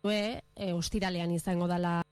ostiralean izango dela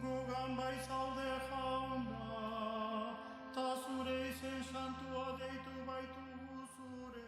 Gugan bai zaude jauna, ta zure izen santua deitu baitugu zure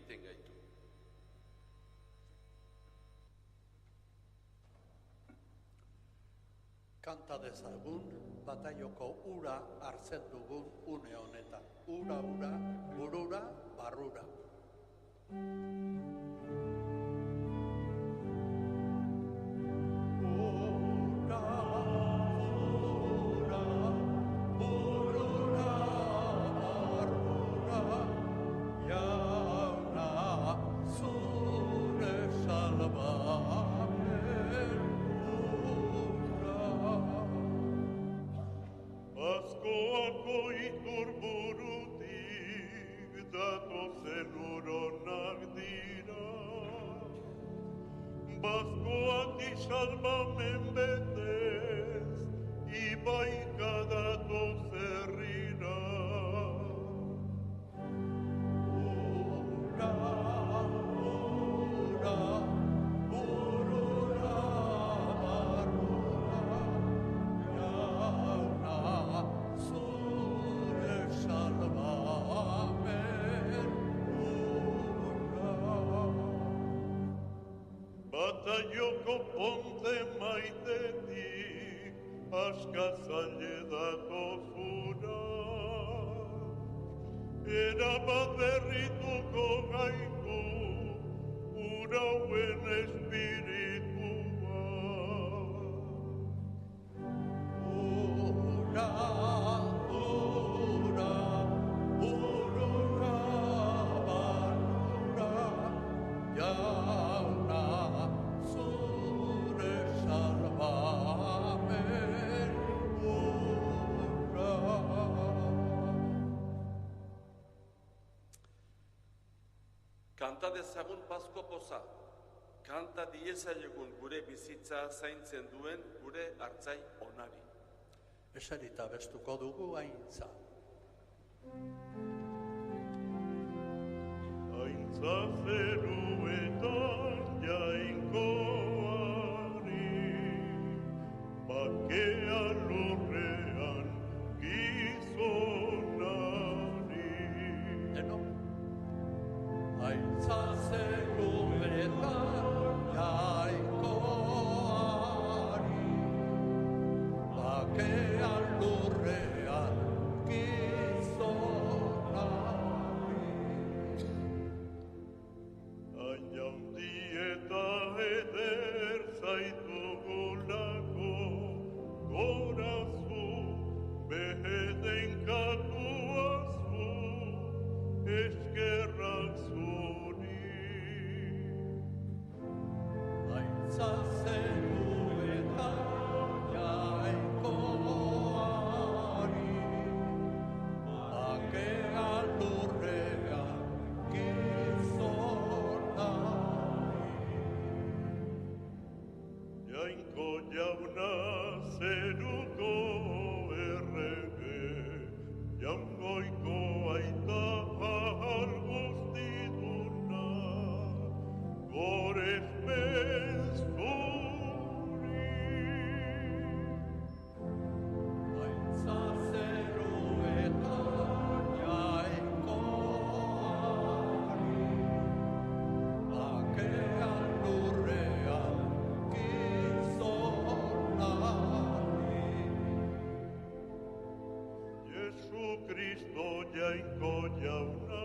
egiten gaitu. Kanta dezagun, bataioko ura hartzen dugun une honetan. Ura, burura, barrura. Baskoak salbamen betez, ibaika datoz herrira. Ura, burura, barrura, jauna, zure salbamen Bataioko ponte maitetik, askazaile datozura. Erabat berrituko gaitu, urauen espiritua. Ura, burura, barrura, jauna, zure salbamen ura. Kanta dezagun Pasko poza. Kanta diezaiogun gure bizitza zaintzen duen gure hartzai onari. Eserita bestuko dugu aintza. Aintza zeruetan jainkoari, bakea lurrean gizonari. Deno? Aintza zeruetan jainkoari, bakea lurrean gizonari. Ainaundi eta eder zaitugulako, gorazu, beheten katuazu, eskerrak zuri. Aintza zeruetan jainkoari, bakea lurrean gizonari. Jainko jauna zeruko errege, jaungoiko aita ahal guztiduna, gorespen zuri. Aintza zeruetan jainkoari, bakea lurrean gizonari. Jesu Kristo jainko jauna,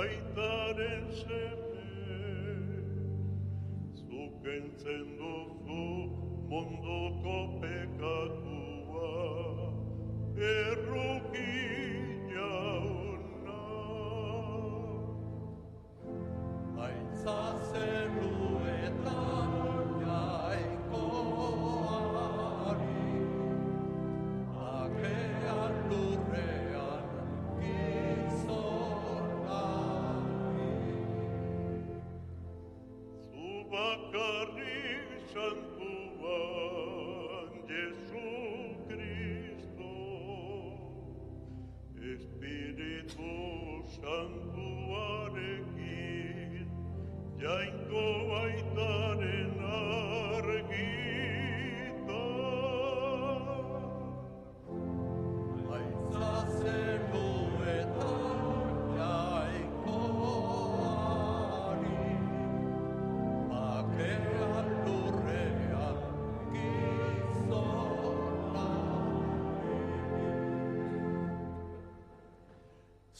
aitaren seme, zuk entzen duzu munduko pekatua, erruki jauna. Aintza zeruetan jainkoari, bakea lurrean gizonari. Zu bakarrik santuan, Jesu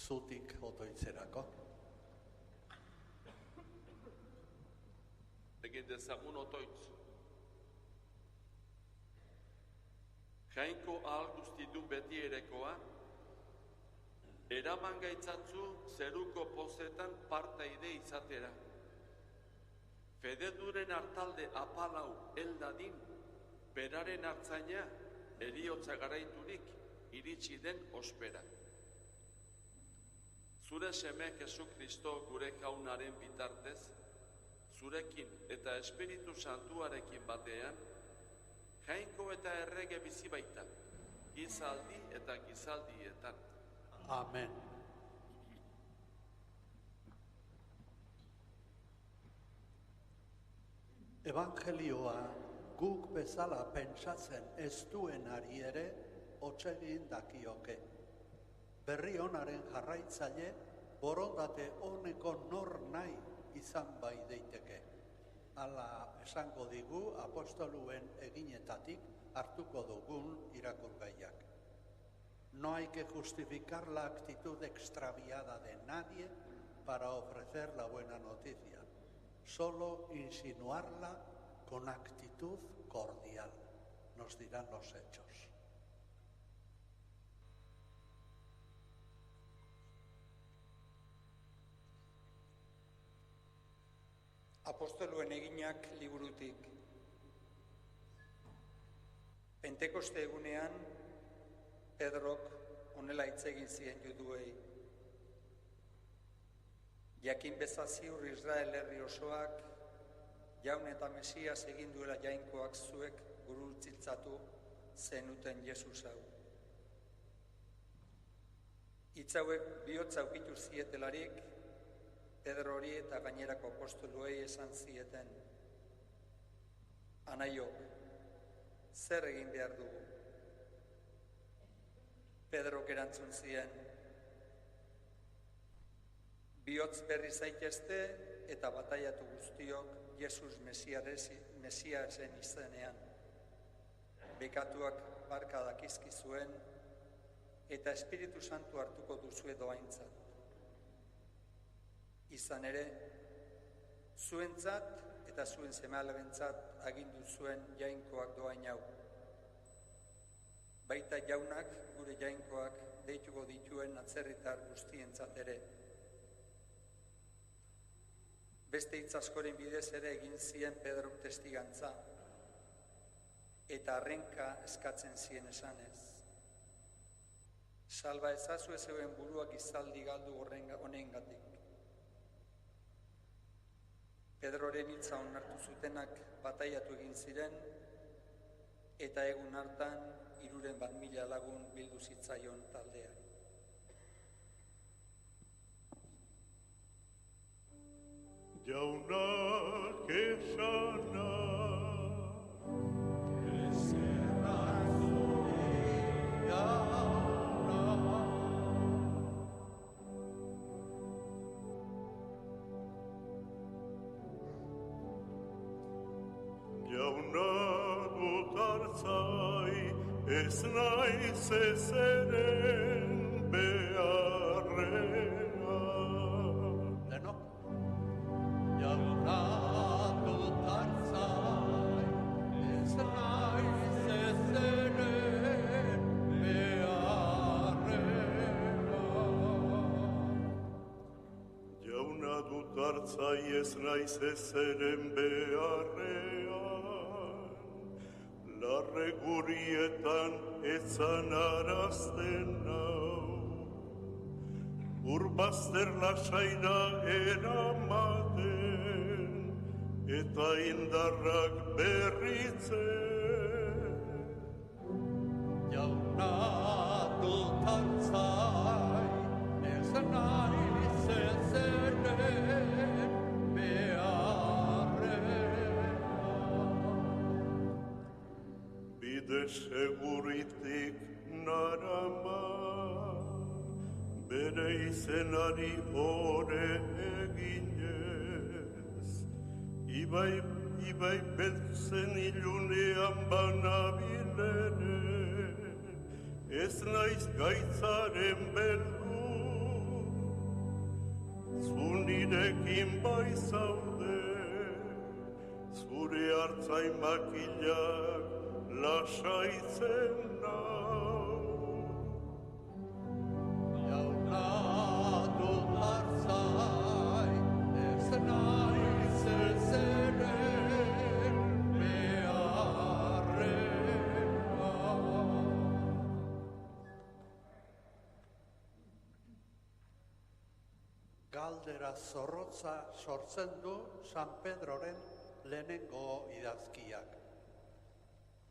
zutik otoitzerako. Egin dezagun otoitz. Jainko ahal guztidun beti erekoa, eraman gaitzatzu zeruko pozetan partaide izatera. Fededuren hartalde apalau heldadin, beraren hartzaina heriotza garaiturik iritsi den ospera. Zure seme Jesu Kristo gure jaunaren bitartez, zurekin eta Espiritu Santuarekin batean, jainko eta errege bizi baita, gizaldi eta gizaldietan. Amen. Evangelioa guk bezala pentsatzen ez duenari ere hotsegin dakioke. Berri onaren jarraitzaile borondate honeko nor nahi izan bai daiteke. Hala esango digu apostoluen eginetatik hartuko dugun irakurgaiak. No hay que justificar la actitud extraviada de nadie para ofrecer la buena noticia, solo insinuarla con actitud cordial, nos dirán los hechos. Apostoluen eginak liburutik. Pentekoste egunean, Pedrok honela hitz egin zien juduei. Jakin bezaziur Israel herri osoak, jaun eta Mesias egin duela jainkoak zuek gurutziltzatu zenuten Jesus hau. Hitz hauek bihotza ukitu zietelarik, Pedro hori eta gainerako apostoluei esan zieten. Anaiok, zer egin behar dugu? Pedrok erantzun zien, bihotz berri zaitezte eta bataiatu guztiok Jesus Mesiasen izenean. Bekatuak barka dakizkizuen eta Espiritu Santu hartuko duzue doaintzat. Izan ere, zuentzat eta zuen seme-alabentzat agindu zuen jainkoak doain hau. Baita jaunak gure jainkoak deituko dituen atzerritar guztientzat ere. Beste hitz askoren bidez ere egin zien Pedrok testigantza, eta harrenka eskatzen zien esanez. Salba ezazue zeuen buruak gizaldi galdu honengatik. Pedroren hitza onartu zutenak bataiatu egin ziren, eta egun hartan 300.000 lagun bildu zitzaion taldea. Jaunak esana, ez naiz ezeren beharrea. Denok? Jauna dut hartzai, ez naiz ezeren beharrea. Jauna dut hartzai, ez naiz ezeren beharrea. Larre gurietan etzan arazten nau, urbazter lasaira eramaten, eta indarrak berritzen. Jauna dut hartzai, ez naiz ezeren beharrea. Bide seguritik narama, bere izenari ore eginez. Ibai beltzen ilunean banabilere, ez naiz gaitzaren beldur, zu nirekin bai zaude, zure hartzain makilak lasaitzen nau. Jauna dut hartzai, ez naiz ezeren beharrena. Galdera zorrotza sortzen du San Pedroren lehenengo idazkiak.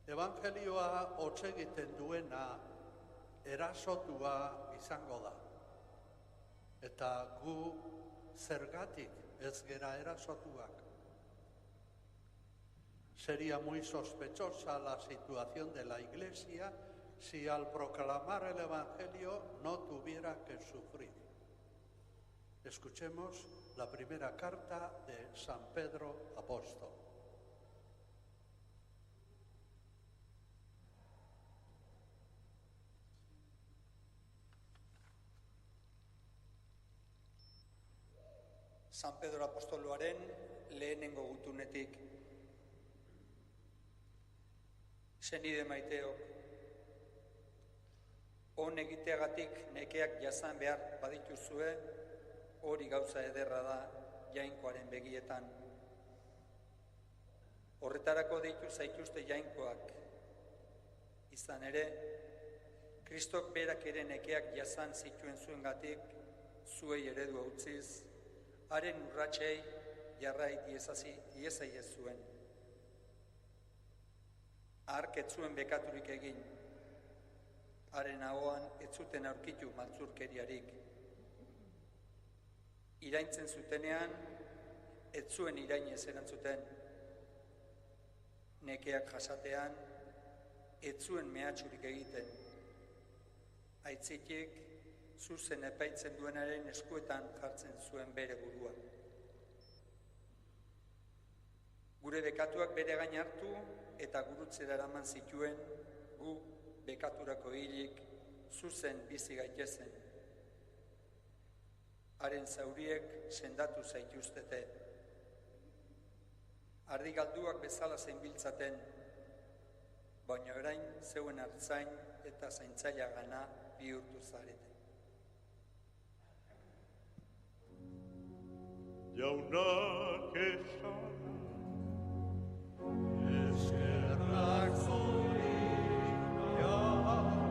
Evangelioa hots egiten duena erasotua izango da. Eta gu zergatik ez gera erasotuak. Sería muy sospechosa la situación de la Iglesia si al proclamar el Evangelio no tuviera que sufrir. Escuchemos la primera carta de San Pedro Apóstol. San Pedro apostoloaren lehenengo gutunetik. Senide maiteok, hon egiteagatik nekeak jasan behar badituzue, hori gauza ederra da jainkoaren begietan. Horretarako deitu zaituzte jainkoak. Izan ere, Kristok berak ere nekeak jasan zituen zuengatik, zuei eredu utziz, haren urratsei jarrai diezaiez zuen. Hark ez zuen bekaturik egin, haren ahoan ez zuten aurkitu maltzurkeriarik. Iraintzen zutenean, ez zuen irainez erantzuten. Nekeak jasatean, ez zuen mehatxurik egiten. Aitzitik, zuzen epaitzen duenaren eskuetan jartzen zuen bere burua. Gure bekatuak bere gain hartu eta gurutzera eraman zituen, gu bekaturako hilik zuzen bizi gaitezen. Haren zauriek sendatu zaituztete. Ardi galduak bezala zenbiltzaten, baina orain zeuen hartzain eta zaintzaia gana bihurtu zarete. Jaunak esan, Eskerrak zuri, jauna.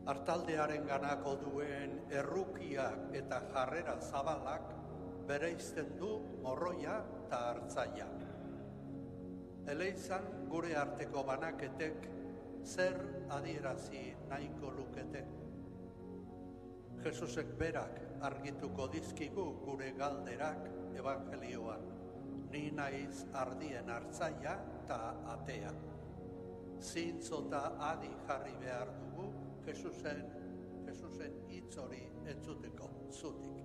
Artaldearen ganako duen errukiak eta jarrera zabalak bereizten du morroia eta hartzaia. Eleizan gure arteko banaketek zer adierazi nahiko lukete. Jesusek berak argituko dizkigu gure galderak evangelioan. Ni naiz ardien hartzaia eta atea. Zintzo eta adi jarri behar dugu Jesusen hitz hori entzuteko zutik.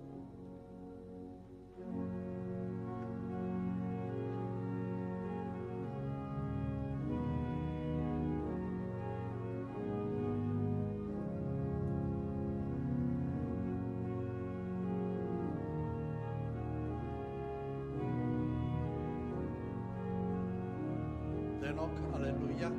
Denok, aleluia.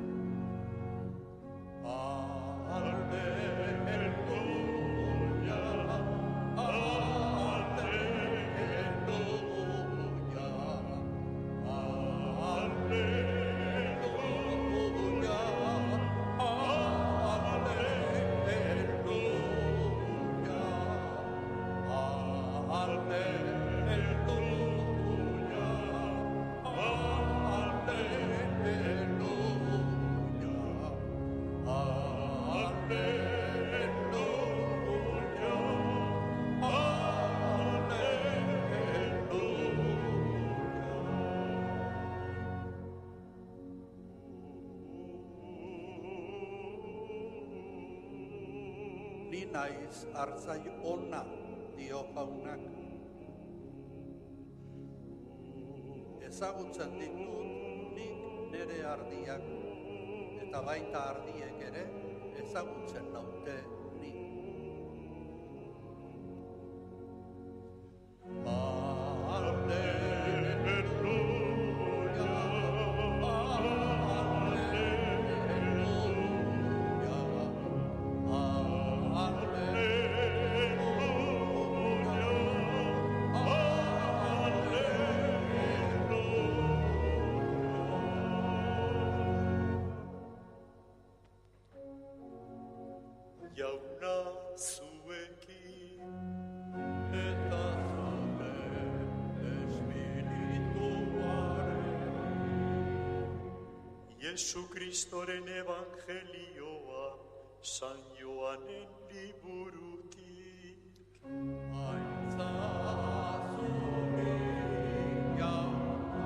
Ni naiz hartzai ona, dio jaunak. Ezagutzen ditut nik nire ardiak, eta baita ardiek ere ezagutzen naute ni. Jesu Kristoren evangelioa San Joanen liburutik. Aintza zuri jauna.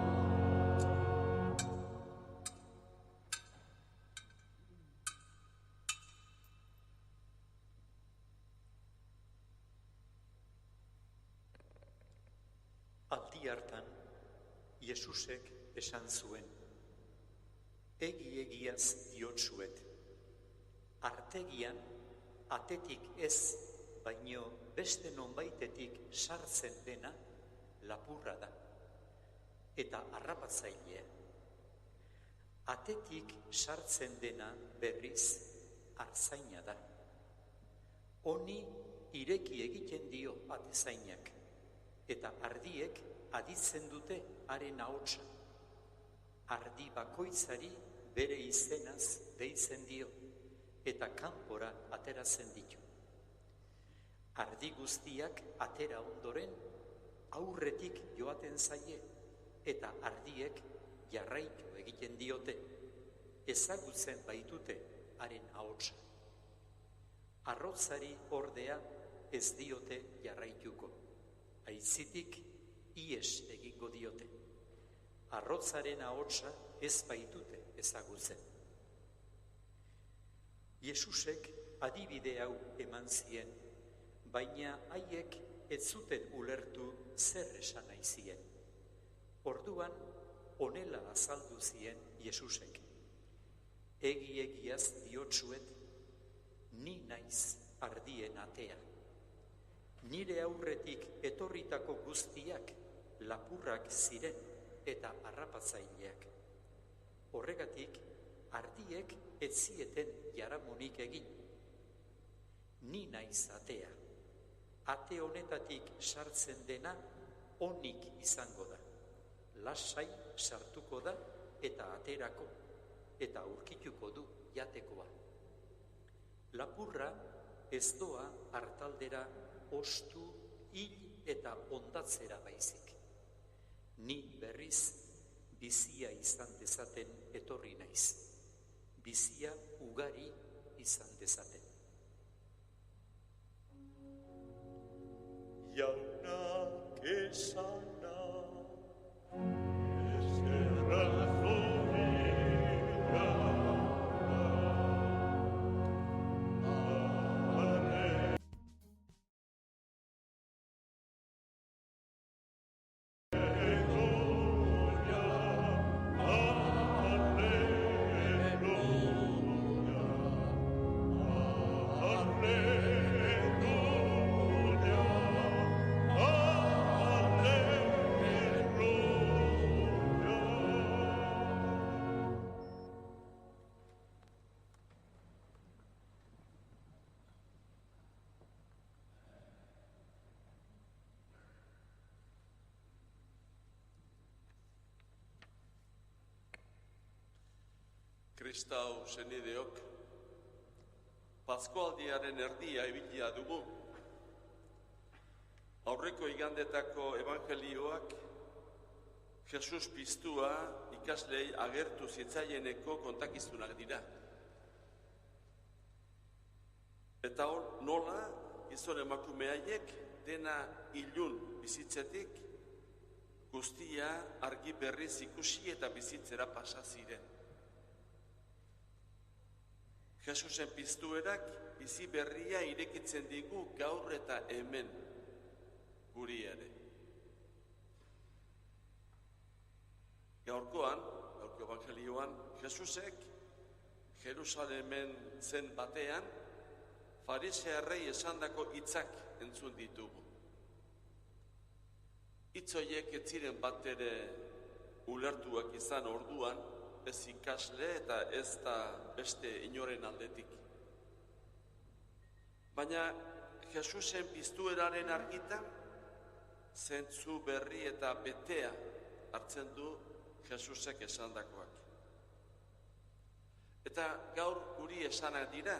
Aldi hartan, Jesusek esan zuen, egi-egiaz diotsuet, artegian atetik ez, baino beste nonbaitetik sartzen dena lapurra da, eta harrapatzailea. Atetik sartzen dena berriz artzaina da. Honi ireki egiten dio atezainak, eta ardiek aditzen dute haren ahotsa. Ardi bakoitzari bere izenaz deitzen dio, eta kanpora ateratzen ditu. Ardi guztiak atera ondoren, aurretik joaten zaie, eta ardiek jarraitu egiten diote, ezagutzen baitute haren ahotsa. Arrotzari ordea ez diote jarraituko. Aitzitik ies egingo diote. Arrotzaren ahotsa ez baitute ezagutzen. Jesusek adibide hau eman zien, baina haiek ez zuten ulertu zer esan nahi zien. Orduan, honela azaldu zien Jesusek. Egi-egiaz diotsuet, ni naiz ardien atea. Nire aurretik etorritako guztiak lapurrak ziren eta harrapatzaileak. Horregatik, ardiek ez zieten jaramonik egin. Ni naiz atea. Ate honetatik sartzen dena onik izango da. Lasai sartuko da eta aterako, eta aurkituko du jatekoa. Lapurra ez doa hartaldera ostu, hil eta ondatzera baizik. Ni berriz bizia izan dezaten etorri naiz. Bizia ugari izan dezaten. Jaunak esana, eskerra zorira, Kristau senideok, Paskualdiaren erdia ibilia dugu. Aurreko igandetako evangelioak Jesus piztua ikaslei agertu zitzaieneko kontakizunak dira. Eta hor nola gizon emakume haiek dena ilun bizitzetik guztia argi berriz ikusi eta bizitzera pasa ziren. Jesusen piztuerak bizi berria irekitzen digu gaur eta hemen guri ere. Gaurko evangelioan, Jesusek Jerusalemen zen batean farisearrei esandako hitzak entzun ditugu. Hitz horiek ez ziren batere ulertuak izan orduan, ez ikasle eta ez da beste inoren aldetik. Baina Jesusen piztueraren argitan, zentzu berri eta betea hartzen du Jesusek esandakoak. Eta gaur guri esanak dira,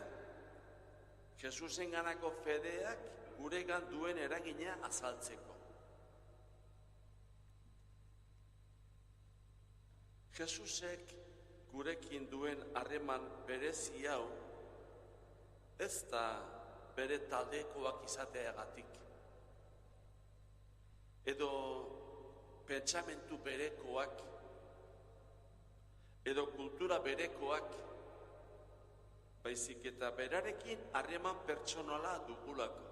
Jesusen ganako fedeak guregan duen eragina azaltzeko. Jesusek gurekin duen harreman berezi hau ez da bere taldekoak izateagatik, edo pentsamentu berekoak, edo kultura berekoak, baizik eta berarekin harreman pertsonala dugulako.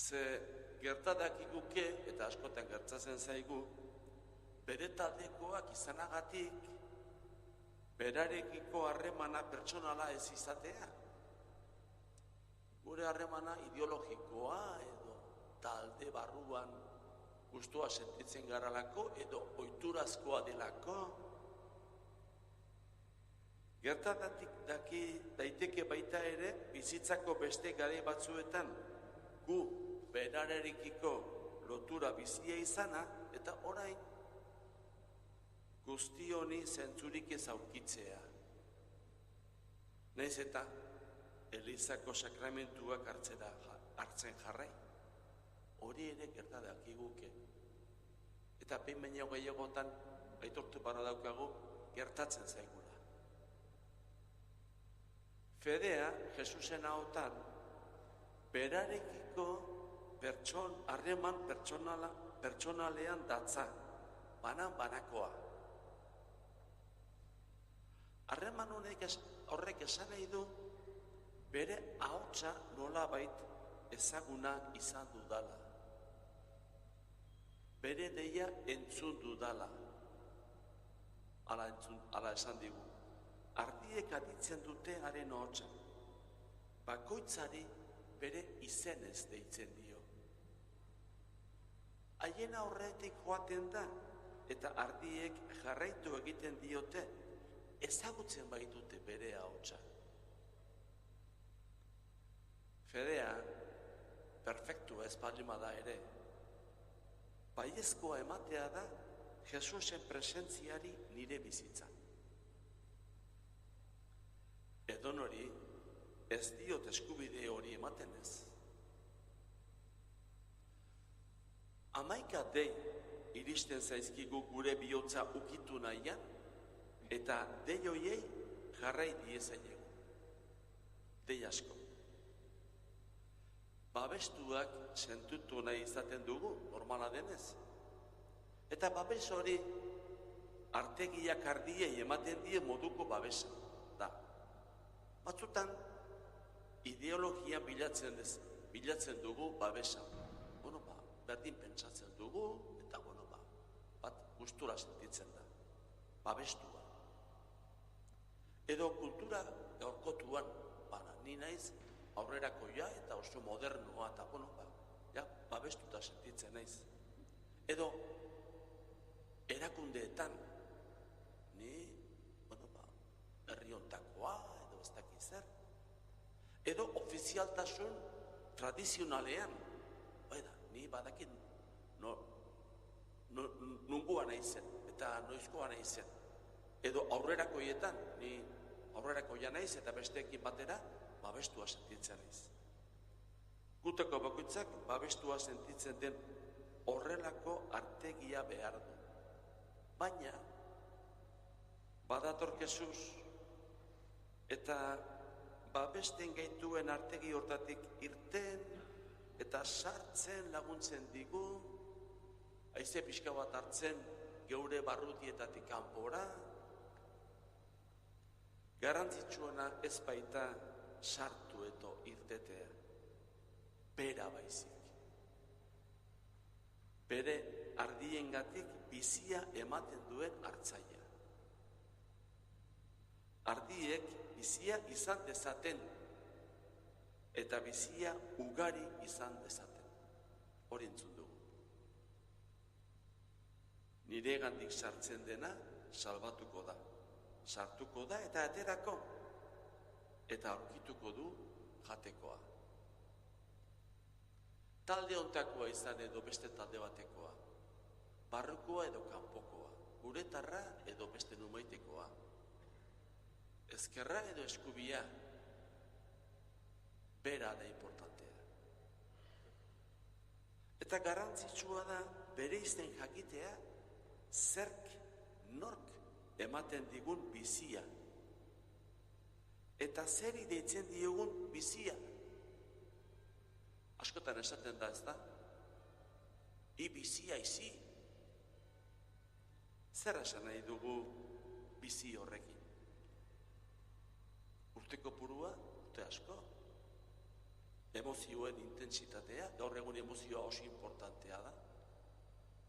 Ze gertadakiguke, eta askotan gertatzen zaigu, bere taldekoak izanagatik, berarekiko harremana pertsonala ez izatea. Gure harremana ideologikoa edo talde barruan gustua sentitzen garalako edo ohiturazkoa delako. Gertadatik daiteke baita ere bizitzako beste garai batzuetan gu berarekiko lotura bizia izana eta orain guzti honi zentzurik ez aurkitzea. Nahiz eta Elizako sakramentuak hartzen jarrai. Hori ere gertadakiguke. Eta behin baino gehiagotan aitortu bara daukagu gertatzen zaigula. Fedea, Jesusen ahotan, berarekiko harreman pertsonalean datza, banakoa. Harreman horrek esan nahi du, bere ahotsa nolabait ezaguna izan dudala. Bere deia entzun dudala. Hala esan digu. Ardiek aditzen dute haren ahotsa. Bakoitzari bere izenez deitzen dio. Haien aurretik joaten da, eta ardiek jarraitu egiten diote, ezagutzen baitute bere ahotsa. Fedea, perfektua ez baldin bada ere, baiezkoa ematea da Jesusen presentziari nire bizitza. Edonori ez diot eskubide hori ematen ez. 11 dei iristen zaizkigu gure bihotza ukitu nahian, eta dei hoiei jarrai diezaiegu. Dei asko. Babestuak sentitu nahi izaten dugu, normala denez. Eta babes hori artegiak ardiei ematen die moduko babesa da. Batzutan ideologia bilatzen dugu babesa. Berdin pentsatzen dugu, eta bat gustura sentitzen da. Babestua. Edo kultura gaurkotuan, ni naiz aurrerakoia eta oso modernoa, eta babestuta sentitzen naiz. Edo erakundeetan, ni, herri hontakoa, edo ez dakit zer. Edo ofizialtasun tradizionalean, ni badakit nungoa naizen eta noizkoa naizen. Edo aurrerakoietan, ni aurrerakoia naiz eta besteekin batera babestua sentitzen naiz. Guteko bakoitzak babestua sentitzen den horrelako artegia behar du. Baina, badator Jesus eta babesten gaituen artegi hortatik irten eta sartzen laguntzen digu, haize pixka bat hartzen geure barrutietatik kanpora. Garrantzitsuena ez baita sartu eto irtetea, bera baizik. Bere ardiengatik bizia ematen duen hartzaia. Ardiek bizia izan dezaten, eta bizia ugari izan dezaten. Hori entzun dugu. Nire gandik sartzen dena salbatuko da. Sartuko da eta aterako. Eta aurkituko du jatekoa. Talde hontakoa izan edo beste talde batekoa. Barrukoa edo kanpokoa. Guretarra edo beste numaitekoa. Ezkerra edo eskubia. Bera da importantea. Eta garrantzitsua da bere izen jakitea zerk, nork ematen digun bizia. Eta zeri deitzen diogun bizia. Askotan esaten da, ez da? I bizia izi. Zer esan nahi dugu bizi horrekin? Urteko purua, urte asko. Emozioen intentsitatea, gaur egun emozioa oso importantea da.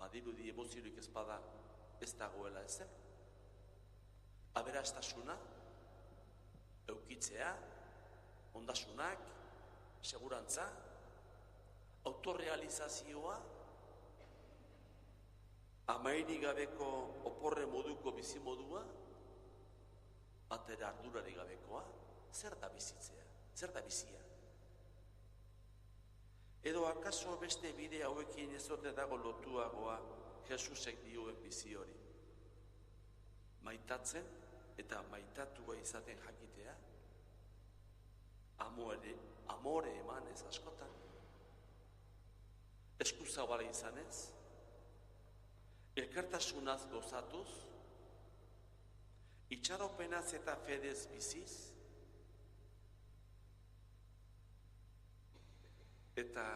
Badirudi emoziorik ez bada ez dagoela ezer. Aberastasuna, eukitzea, ondasunak, segurantza, autorrealizazioa, amairik gabeko oporre moduko bizimodua, batera ardurari gabekoa, zer da bizitzea, zer da bizia? Edo akaso beste bide hauekin ez ote dago lotuagoa Jesusek dioen bizi hori? Maitatzen eta maitatua izaten jakitea, amore emanez askotan, eskuzabala izanez, elkartasunaz gozatuz, itxaropenaz eta fedez biziz, eta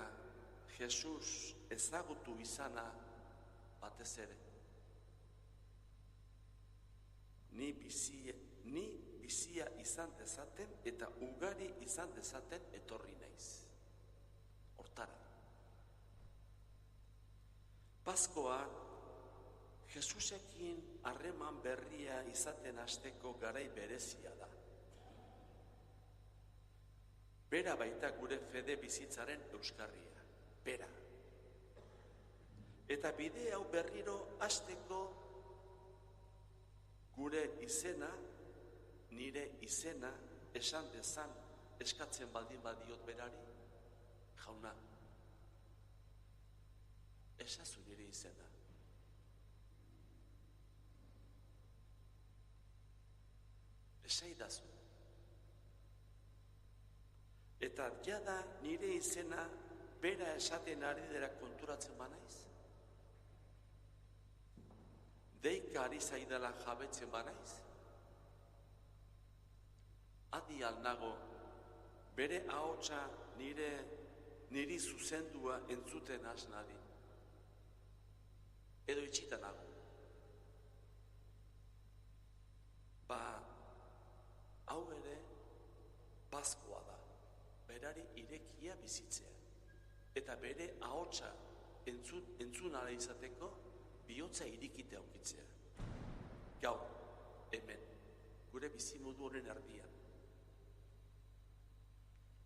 Jesus ezagutu izana batez ere. Ni bizia izan dezaten eta ugari izan dezaten etorri naiz. Hortara. Paskoa Jesusekin harreman berria izaten hasteko garai berezia da. Bera baita gure fede bizitzaren euskarria. Bera. Eta bide hau berriro hasteko gure izena, nire izena, esan dezan, eskatzen baldin badiot berari, jauna, esazu nire izena. Esaidazu. Eta jada nire izena bera esaten ari dira konturatzen banaiz? Deika ari zaidala jabetzen banaiz? Adi alnago bere ahotsa niri zuzendua entzuten has nadin. Edo itxita nago. Ba, hau ere Paskoa da. Berari irekia bizitzea. Eta bere ahotsa entzun ala izateko bihotza irikite aukitzea. Gaur, hemen, gure bizimodu honen erdian.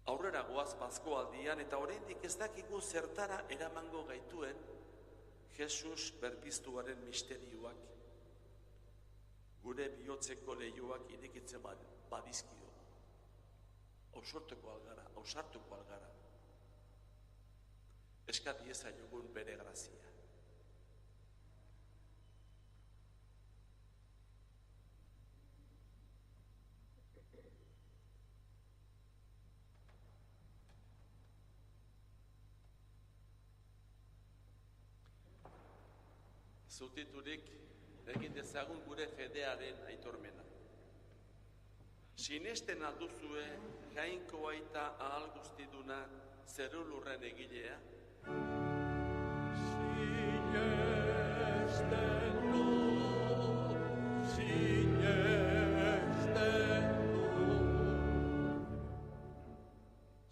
Aurrera goaz Paskoaldian eta oraindik ez dakigu zertara eramango gaituen Jesus berpiztuaren misterioak. Gure bihotzeko leihoak irekitzen badizkio. Ausartuko algara. Eskat diezaiogun bere grazia. Zutiturik egin dezagun gure fedearen aitormena. Sinesten alduzue jainko aita ahal guztiduna zeru lurren egilea?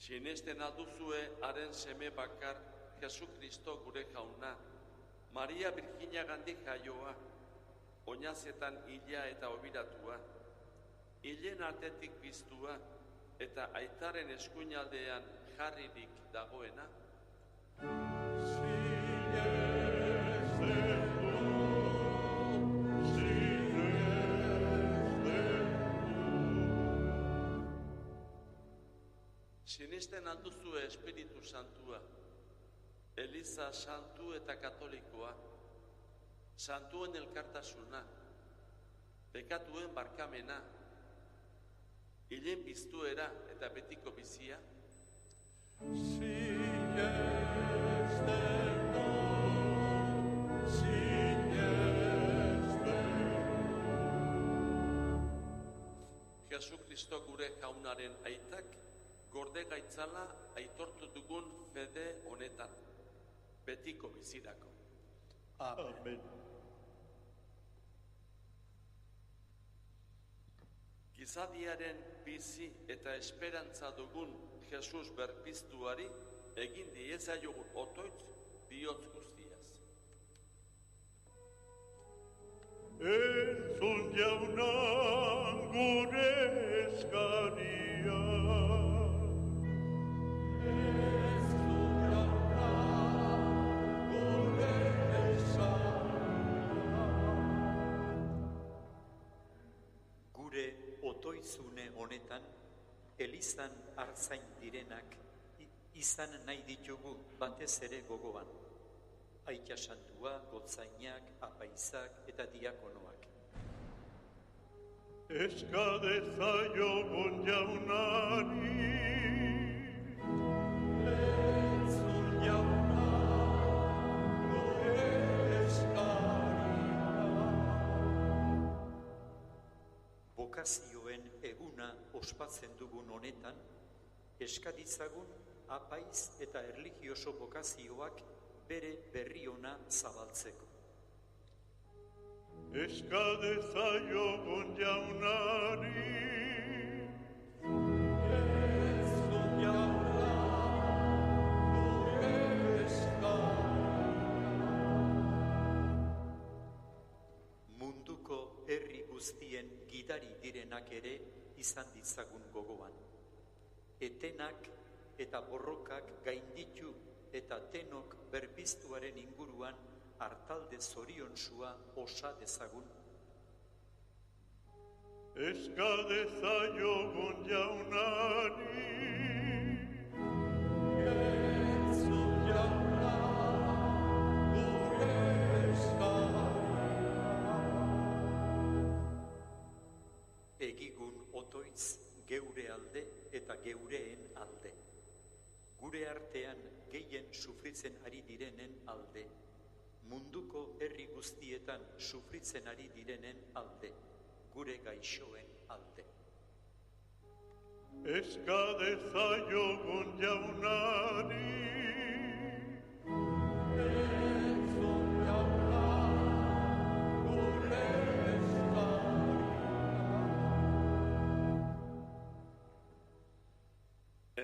Sinesten alduzue haren seme bakar Jesukristo gure jauna, Maria Virginia gandik jaioa, oinazetan hila eta obiratua, hilen artetik piztua eta aitaren eskuinaldean jarririk dagoena. Sinesten alduzue Espiritu Santua, Eliza santu eta katolikoa, santuen elkartasuna, pekatuen barkamena, hilen piztuera eta betiko bizia. Jesu Kristo gure jaunaren aitak, gorde gaitzala aitortu dugun fede honetan, betiko bizirako. Amen. Amen. Gizadiaren bizi eta esperantza dugun Jesus berpiztuari egin diezaiogun otoitz bihotz guztiaz. Entzun jauna gure eskaria. Gure otoizune honetan, elizan artzain direnak izan nahi ditugu batez ere gogoan. Aita santua, gotzainak, apaizak eta diakonoak. Eska dezaiogun jaunari. Entzun jauna, gure eskaria. Bokazioen eguna ospatzen dugun honetan, eskaditzagun apaiz eta erlijioso bokazioak bere berri ona zabaltzeko. Eska dezaiogun jaunari. Entzun jauna, gure eskaria. Munduko herri guztien gidari direnak ere izan ditzagun gogoan. Etenak eta borrokak gainditu eta tenok berpiztuaren inguruan hartalde zoriontsua osa dezagun. Eska dezaiogun jaunari. Entzun jauna, gure eskaria. Egigun otoitz geure alde eta geureen alde. Gure artean gehien sufritzen ari direnen alde. Munduko herri guztietan sufritzen ari direnen alde. Gure gaixoen alde. Eska dezaiogun jaunari. Entzun jauna, gure eskaria.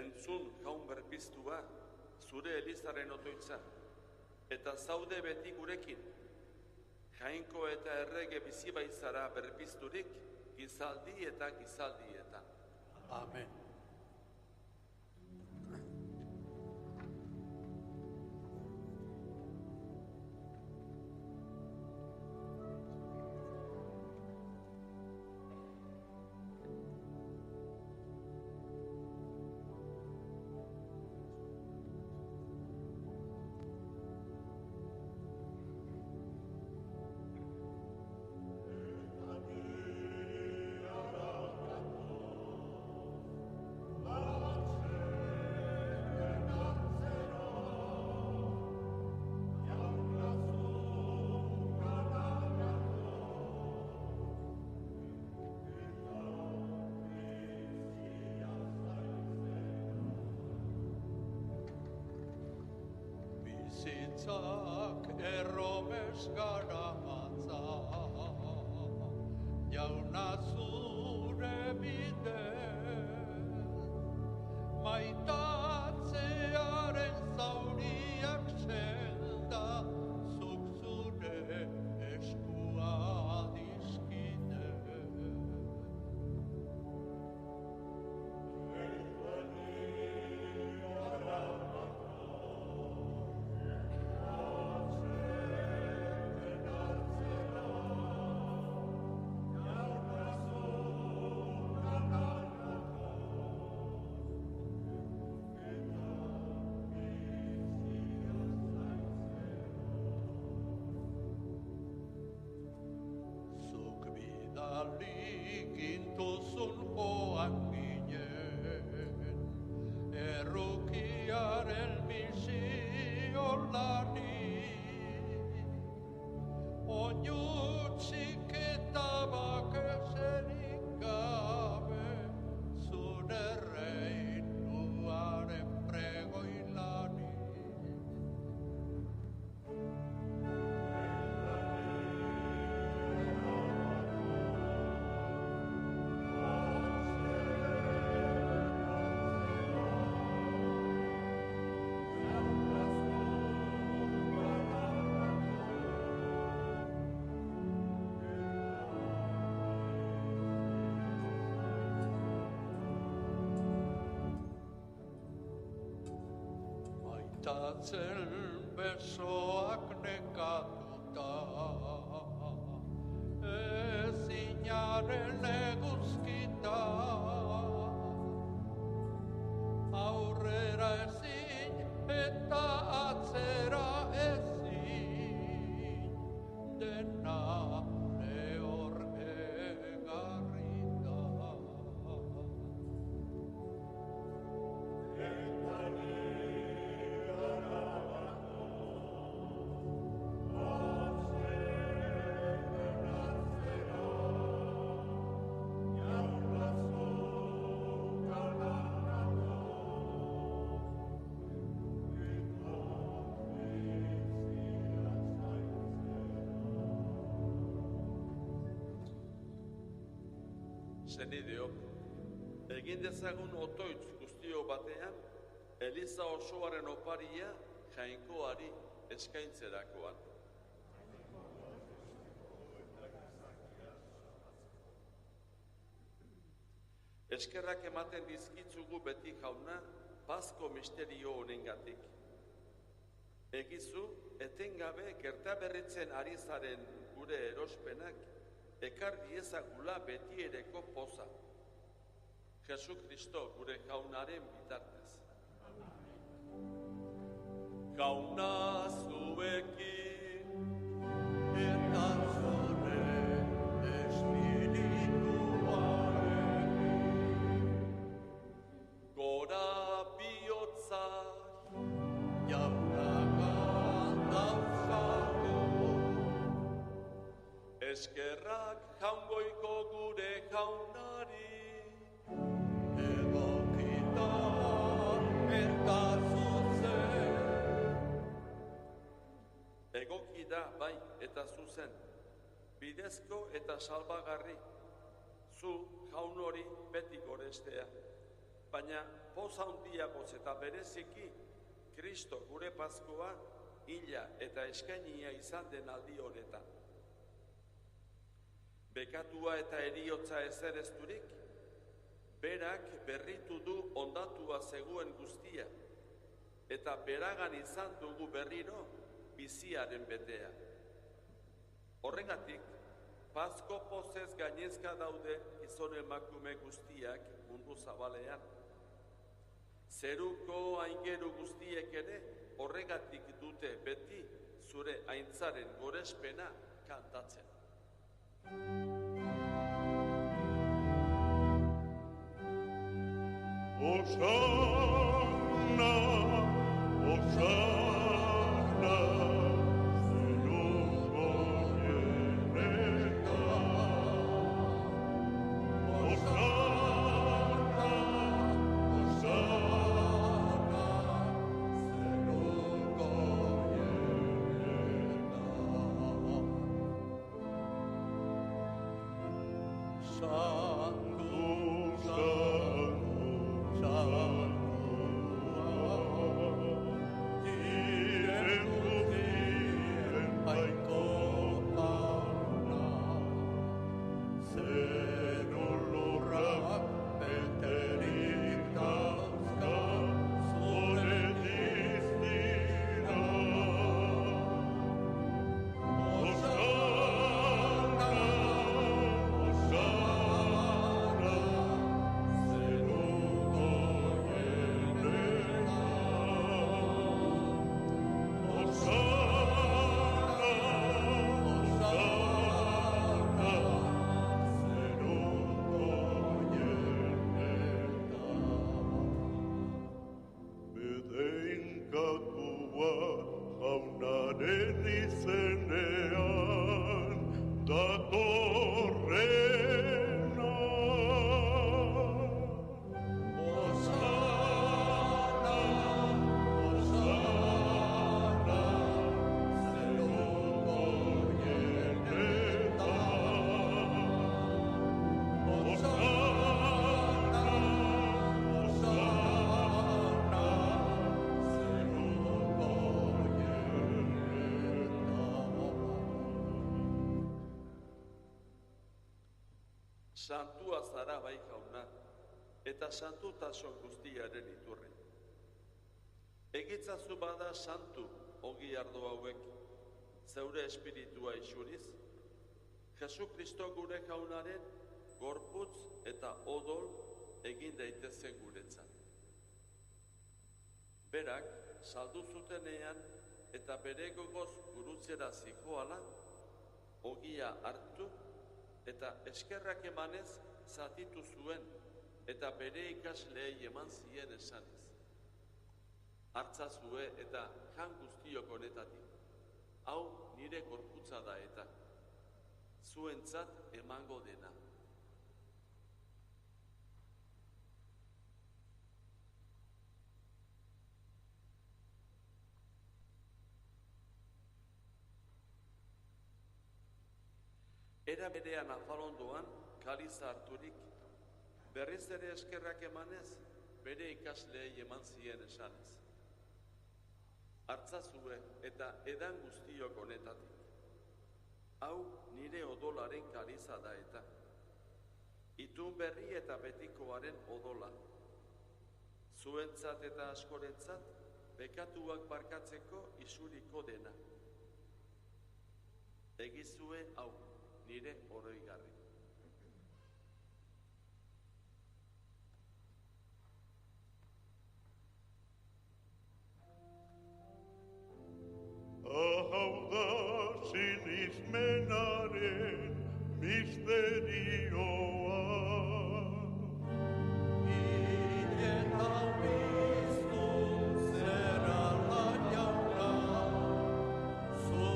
Entzun jaun berpiztua, zure elizaren otoitza, eta zaude beti gurekin. Jainko eta errege bizi baitzara berpizturik, gizaldi eta gizaldietan. Amen. Bizitzak erromes garamatza, jauna zure biden, maitatzearen zauriak senda, zuk zure eskua dizkide. Gintuzun joan ginen, errukiaren misiolari, oiutzik eta bakezerik gabe, Tatzen besoak nekatuta, ezinaren eguzkita, aurrera ezin eta atzera ezin, dena lehor egarrita. Senideok, egin dezagun otoitz guztio batean, Eliza osoaren oparia Jainkoari eskaintzerakoan. Eskerrak ematen dizkitzugu beti Jauna, Pasko misterio honengatik. Egizu, etengabe gertaberritzen ari zaren gure erospenak, ekar diezagula betiereko poza. Jesu Kristo gure Jaunaren bitartez. Jauna zuekin, Eta zure espirituarekin, gora bihotzak, jaunagan dauzkagu, eskerrak jaungoiko gure Jaunari, egokita eta zuzen. egoki da bai eta zuzen, bidezko eta salbagarri, zu Jaun hori beti gorestea, baina poz handiagoz eta bereziki, Kristo gure Paskoa hila eta eskainia izan den aldi honetan. Bekatua eta heriotza ezerezturik, berak berritu du ondatua zegoen guztia, eta beragan izan dugu berriro biziaren betea. Horregatik, Pasko pozez gainezka daude gizon emakume guztiak mundu zabalean. Zeruko aingeru guztiek ere horregatik dute beti zure aintzaren gorespena kantatzen. Hosanna, Hosanna, zeruko jenetan. Hosanna, Hosanna, zeruko jenetan. Santu, Santua zara bai Jauna, eta santutasun guztiaren iturri. Egitzazu bada santu ogi ardo hauek, zeure espiritua isuriz, Jesu Kristo gure jaunaren gorputz eta odol egin daitezen guretzat. Berak, saldu zutenean eta bere gogoz gurutzera zikoala, ogia hartu eta eskerrak emanez zatitu zuen eta bere ikasleei eman zien esanez. Hartzazue eta jan guztiok honetatik, hau nire gorputza da eta zuentzat emango dena. Era berean afalondoan, kaliza harturik, berriz ere eskerrak emanez, bere ikasleei eman zien esanez. Hartzazue eta edan guztiok honetatik. Hau nire odolaren kaliza da eta. Itun berri eta betikoaren odola. Zuentzat eta askorentzat, bekatuak barkatzeko isuriko dena. Egizue hau nire oroigarri. Hau da sinismenaren misterioa. Ileta biztu zerala jauna, zu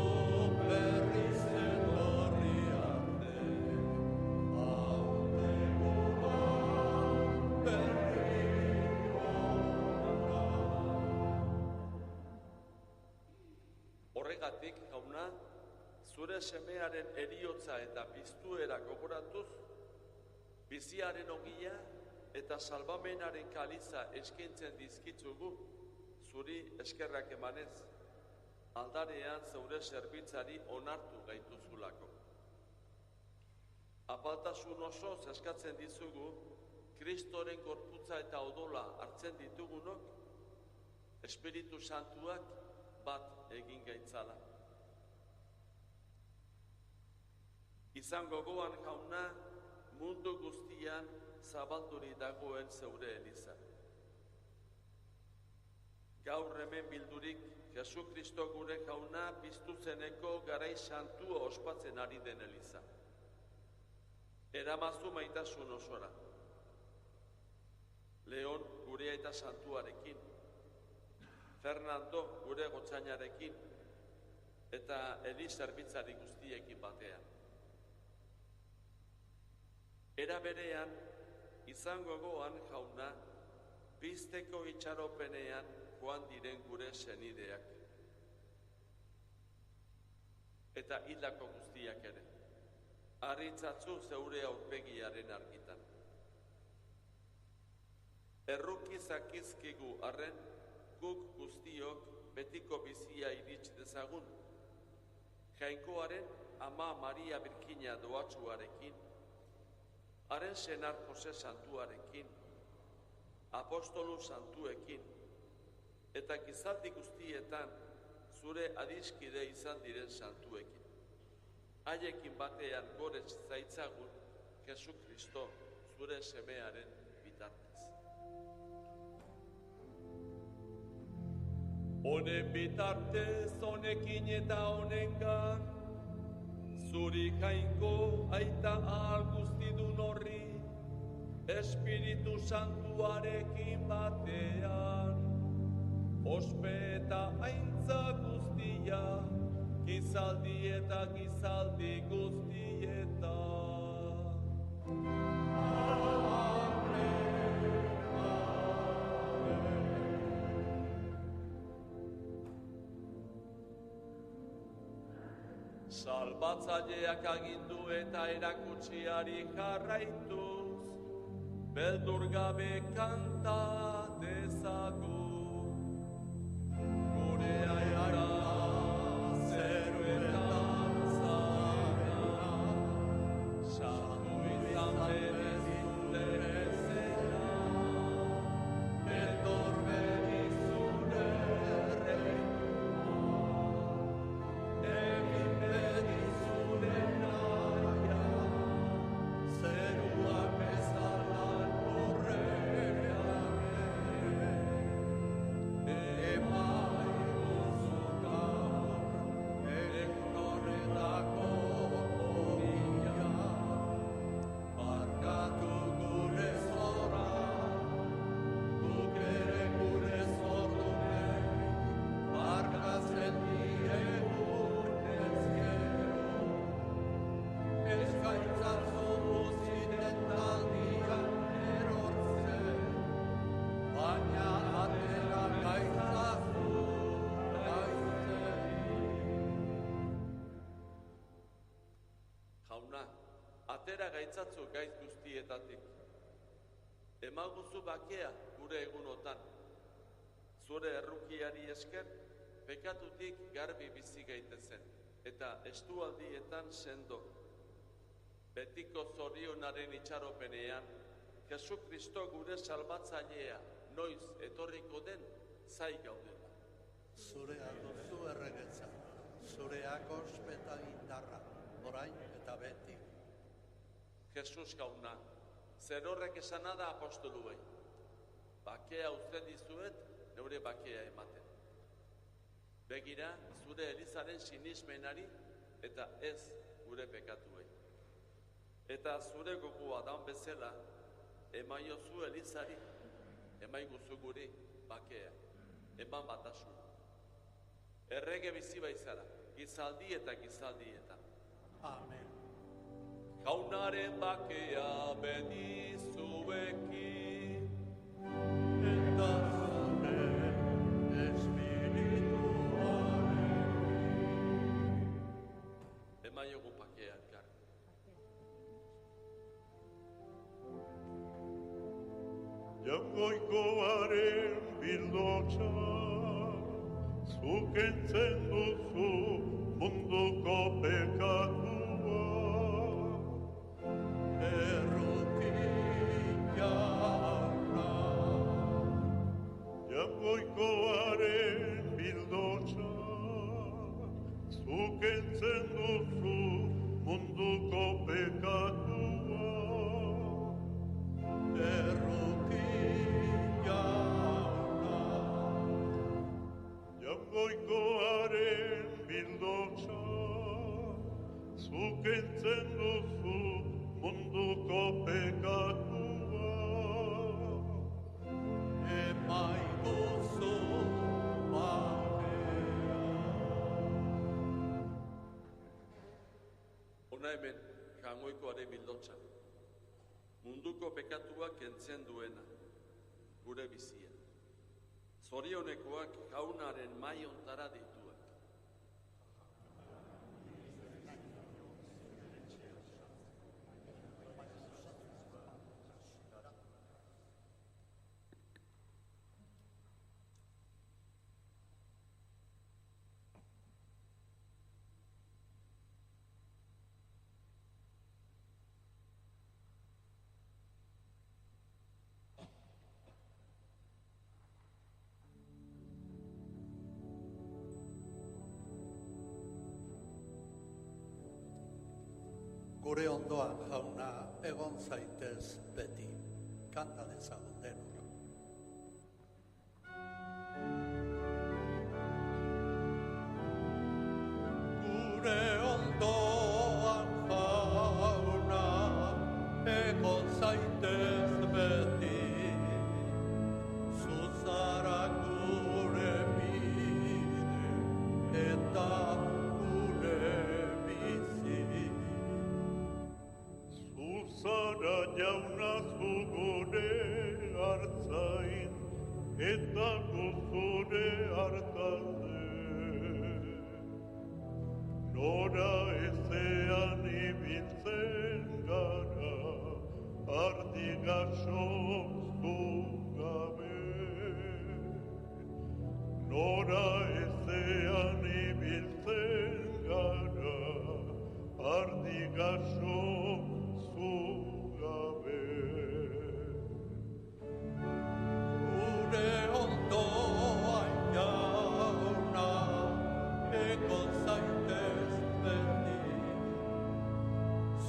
berriz etorri arte, haute guda Horregatik, jauna, zure semearen eriotza eta piztuera gogoratuz, biziaren ogia eta salbamenaren kaliza eskaintzen dizkitzugu, zuri eskerrak emanez, aldarean zeure zerbitzari onartu gaituzulako. Apaltasun osoz eskatzen dizugu, Kristoren gorputza eta odola hartzen ditugunok, Espiritu Santuak bat egin gaitzala. Izan gogoan jauna, mundu guztian zabalduri dagoen zeure eliza. Gaur hemen bildurik, Jesu Kristo gure jauna piztu zeneko garai santua ospatzen ari den eliza. Eramazu maitasun osora. Leon gure aita santuarekin, Fernando gure gotzainarekin eta Eli zerbitzari guztiekin batean. Era berean, izan gogoan jauna, pizteko itxaropenean joan diren gure senideak. Eta hildako guztiak ere. Harritzatzu zeure aurpegiaren argitan. Erruki zakizkigu arren, guk guztiok betiko bizia irits dezagun. Jainkoaren ama Maria Birkina doatsuarekin, haren senar Jose Santuarekin, apostolu santuekin, eta gizaldi guztietan zure adiskide izan diren santuekin. Haiekin batean gorez zaitzagun Jesu Kristo zure semearen bitartez. Honen bitartez, honekin eta honengan, zuri jainko aita ahal guztidun horri, Espiritu Santuarekin batean, ospe eta aintza guztia, gizaldi eta gizaldi guztieta. Salbatzaileak agindu eta erakutsiari jarraituz, beldur gabe kanta dezagun. Gure aita zeruetan zara, santu izan berezura, etor berri zure Jauna, atera gaitzatzu gaitz guztietatik. Emaguzu bakea gure egunotan. Zure errukiari esker, pekatutik garbi bizi gaitezen, eta estualdietan sendo. Betiko zorionaren itxaropenean, Jesu Kristo gure salbatzailea noiz etorriko den zai gaudela. Zurea duzu erregetza, zureak ospeta indarra, orain eta beti. Jesus jauna, zer horrek esana da apostoluei. Bakea uzten dizuet, neure bakea ematen. Begira, zure Elizaren sinismenari eta ez gure pekatuei. Eta zure gogoa dan bezala, emaiozu Elizari, emaiguzu guri bakea, eman batasuna. Errege bizi baizara, gizaldi eta gizaldietan. Amen. Jaunaren bakea bedi zuekin. Eta zure espirituaren. Emaiogu bakea elkar. Jaungoikoaren bildotxa, zuk entzen duzu munduko pekatua. Jaungoikoaren bildotxa, zuk entzen duzu munduko pekatua. Jaungoikoaren bildotxa, zuk entzen duzu munduko pekatua. Emaiguzu bakea. Hona hemen, jaungoikoaren bildotxa. Munduko pekatuak kentzen duena, gure bizia. Zorionekoak jaunaren maiontara dituak. Gure ondoan jauna egon zaitez beti, kanta dezagun denok. Gure ondoan jauna egon zaitez beti, zuzara gure bide eta gure bizi. Zara jauna zu gure hartzain, eta gu zure hartalde. Nora ezean ibiltzen gara, ardigaxoztu gabe. Nora ezean ibiltzen gara, ardigaxoztu gabe. Gure ondoan jauna egon zaitez beti,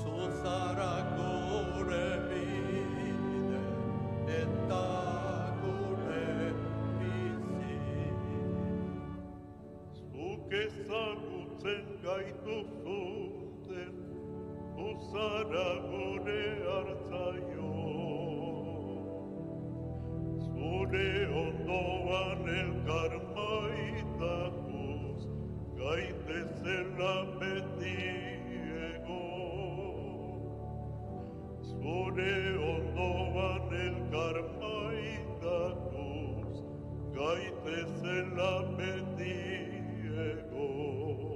zuzara gure bide eta gure bizi. Zuk ezagutzen gaituzuten, zuzara gure hartzaio. Zure ondoan elkar maitatuz, gaitezela beti egon. Zure ondoan elkar maitatuz, gaitezela beti egon.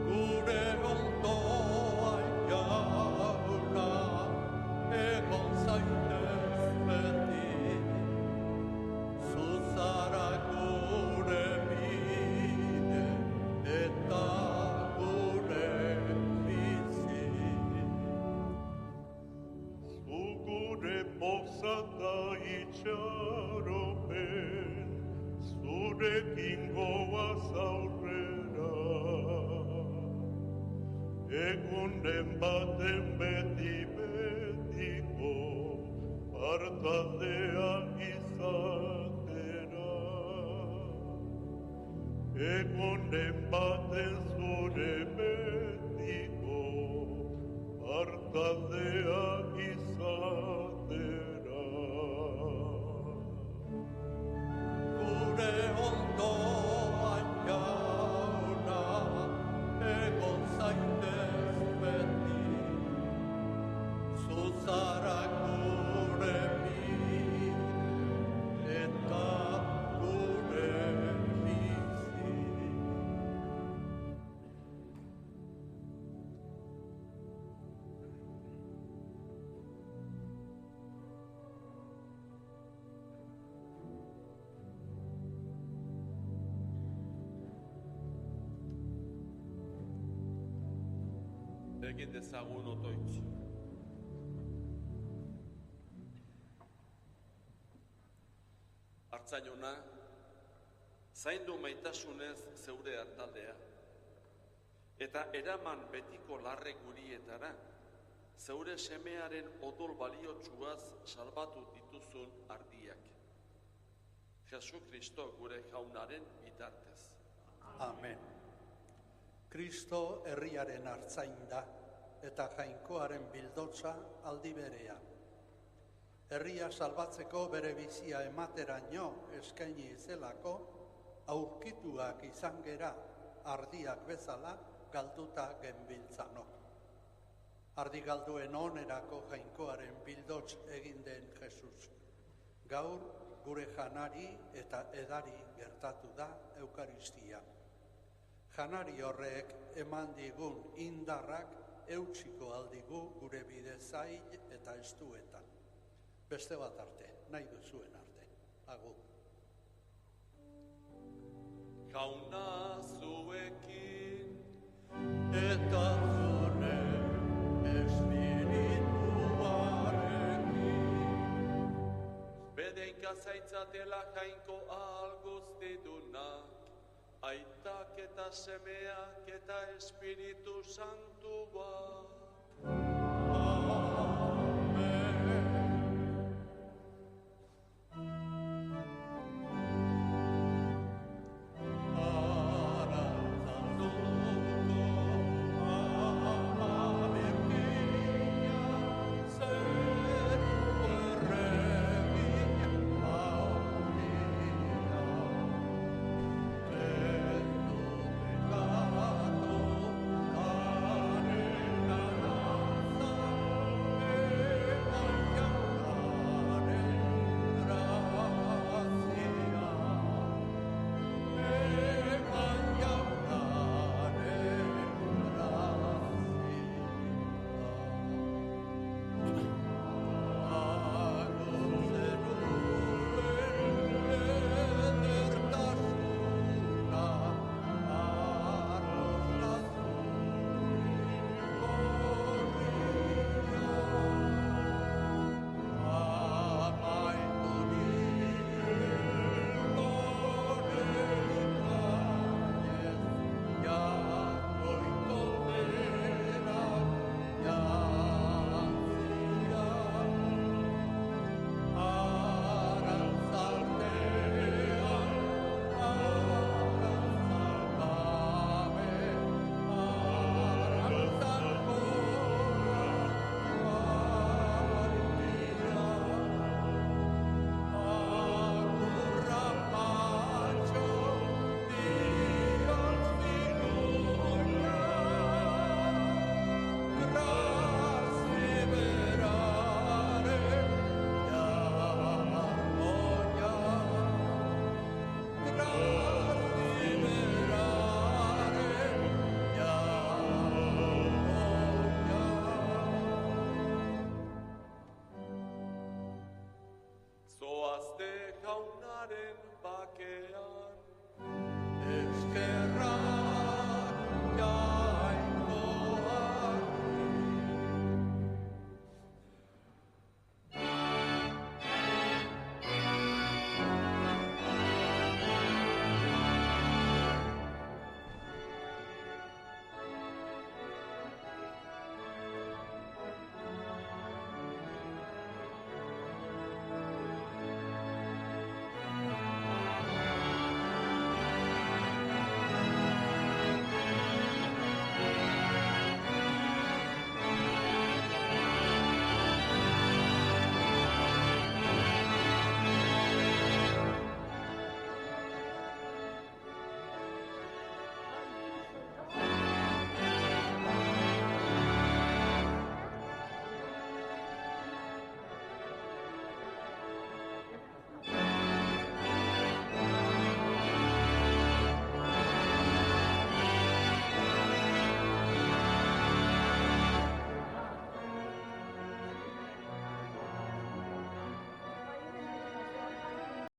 Gure ondoan egunen baten beti betiko, hartaldea izatera. Egunen baten zure betiko, hartaldea izatera. Gure ondoan jauna, egon zaitez beti, zuzara gure bide eta gure bizi. Egin dezagun otoitz. Artzainona, zaindu maitasunez zeure hartaldea, eta eraman betiko larre gurietara, zeure semearen odol baliotsuaz salbatu dituzun ardiak. Jesu Kristo gure jaunaren bitartez. Amen. Kristo herriaren hartzain da, eta jainkoaren bildotza aldi berean. Herria salbatzeko bere bizia emateraino eskaini zelako, aurkituak izan gera ardiak bezala galduta genbiltzanok. Ardi galduen onerako jainkoaren bildotz egin den Jesus. Gaur gure janari eta edari gertatu da Eukaristia. Janari horrek eman digun indarrak eutsiko aldigu gure bide zail eta estuetan. Beste bat arte, nahi duzuen arte. Agur. Jauna zuekin, Eta zure espirituarekin. bedeinka zaitzatela jainko ahal guztiduna, aitak eta semeak eta Espiritu Santu